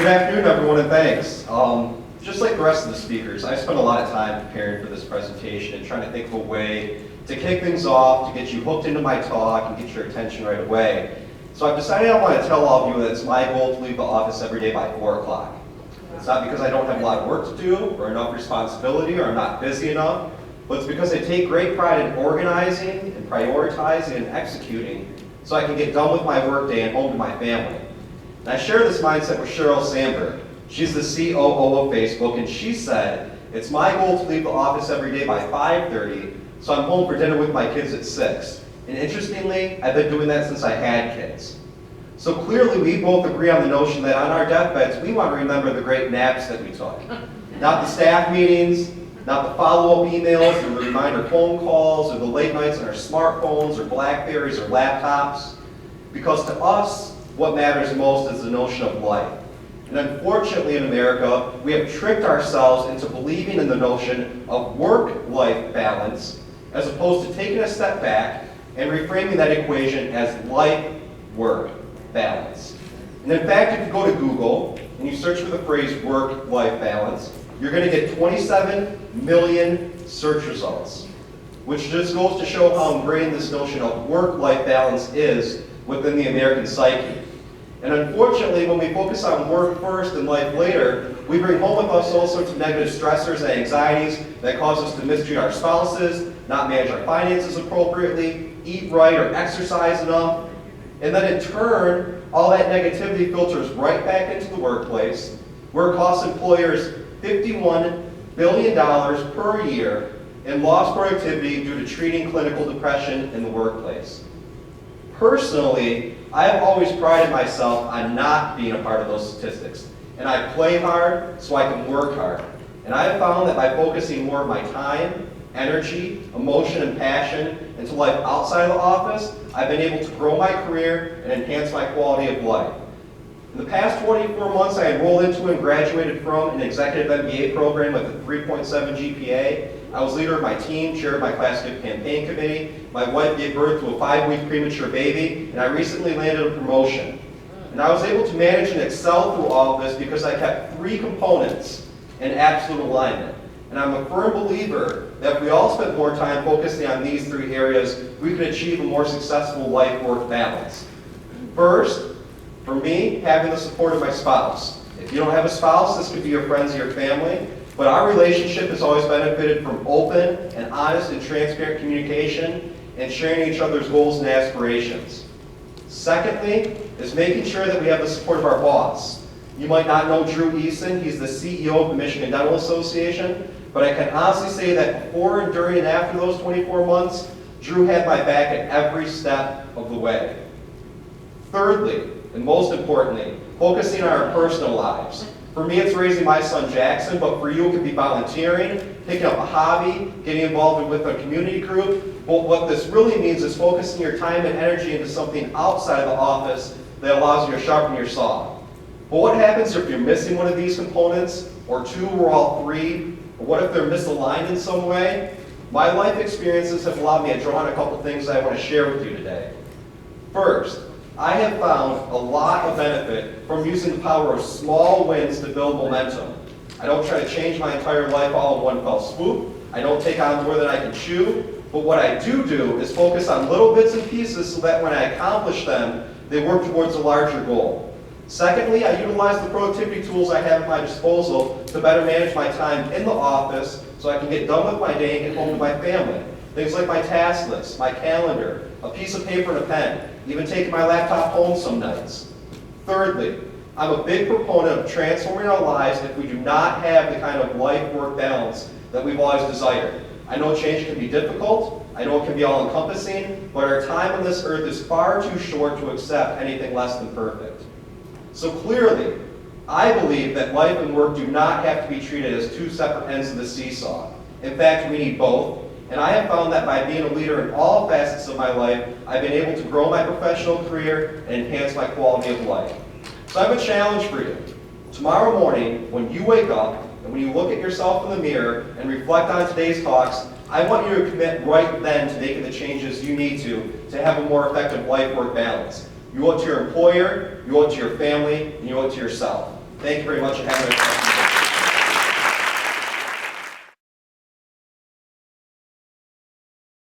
Good afternoon, everyone, and thanks. Just like the rest of the speakers, I spent a lot of time preparing for this presentation and trying to think of a way to kick things off, to get you hooked into my talk and get your attention right away. So I've decided I want to tell all of you that it's my goal to leave the office every day by 4 o'clock. It's not because I don't have a lot of work to do or enough responsibility or I'm not busy enough, but it's because I take great pride in organizing and prioritizing and executing so I can get done with my workday and home to my family. And I share this mindset with Sheryl Sandberg. She's the COO of Facebook, and she said, it's my goal to leave the office every day by 5:30, so I'm home for dinner with my kids at 6. And interestingly, I've been doing that since I had kids. So clearly we both agree on the notion that on our deathbeds, we want to remember the great naps that we took. Not the staff meetings, not the follow-up emails, or the reminder phone calls, or the late nights on our smartphones, or Blackberries, or laptops. Because to us, what matters most is the notion of life. And unfortunately in America, we have tricked ourselves into believing in the notion of work-life balance, as opposed to taking a step back and reframing that equation as life-work balance. And in fact, if you go to Google and you search for the phrase work-life balance, you're going to get 27 million search results, which just goes to show how ingrained this notion of work-life balance is within the American psyche. And unfortunately, when we focus on work first and life later, we bring home with us all sorts of negative stressors and anxieties that cause us to mistreat our spouses, not manage our finances appropriately, eat right or exercise enough. And then in turn, all that negativity filters right back into the workplace, where it costs employers $51 billion per year in lost productivity due to treating clinical depression in the workplace. Personally, I have always prided myself on not being a part of those statistics. And I play hard so I can work hard. And I have found that by focusing more of my time, energy, emotion, and passion into life outside of the office, I've been able to grow my career and enhance my quality of life. In the past 24 months, I enrolled into and graduated from an executive MBA program with a 3.7 GPA. I was leader of my team, chair of my class gift campaign committee. My wife gave birth to a 5-week premature baby, and I recently landed a promotion. And I was able to manage and excel through all of this because I kept 3 components in absolute alignment. And I'm a firm believer that if we all spent more time focusing on these 3 areas, we could achieve a more successful life-work balance. First, for me, having the support of my spouse. If you don't have a spouse, this could be your friends or your family. But our relationship has always benefited from open and honest and transparent communication and sharing each other's goals and aspirations. Secondly, is making sure that we have the support of our boss. You might not know Drew Eason. He's the CEO of the Michigan Dental Association. But I can honestly say that before and during and after those 24 months, Drew had my back at every step of the way. Thirdly, and most importantly, focusing on our personal lives. For me, it's raising my son Jackson, but for you, it could be volunteering, picking up a hobby, getting involved with a community group. But what this really means is focusing your time and energy into something outside of the office that allows you to sharpen your saw. But what happens if you're missing one of these components, or 2 or all 3? Or what if they're misaligned in some way? My life experiences have allowed me to draw on a couple things I want to share with you today. First, I have found a lot of benefit from using the power of small wins to build momentum. I don't try to change my entire life all in one fell swoop. I don't take on more than I can chew. But what I do is focus on little bits and pieces so that when I accomplish them, they work towards a larger goal. Secondly, I utilize the productivity tools I have at my disposal to better manage my time in the office so I can get done with my day and get home to my family. Things like my task list, my calendar, a piece of paper and a pen, even taking my laptop home some nights. Thirdly, I'm a big proponent of transforming our lives if we do not have the kind of life-work balance that we've always desired. I know change can be difficult, I know it can be all-encompassing, but our time on this earth is far too short to accept anything less than perfect. So clearly, I believe that life and work do not have to be treated as 2 separate ends of the seesaw. In fact, we need both. And I have found that by being a leader in all facets of my life, I've been able to grow my professional career and enhance my quality of life. So I have a challenge for you. Tomorrow morning, when you wake up and when you look at yourself in the mirror and reflect on today's talks, I want you to commit right then to making the changes you need to have a more effective life-work balance. You owe it to your employer, you owe it to your family, and you owe it to yourself. Thank you very much and have a nice afternoon.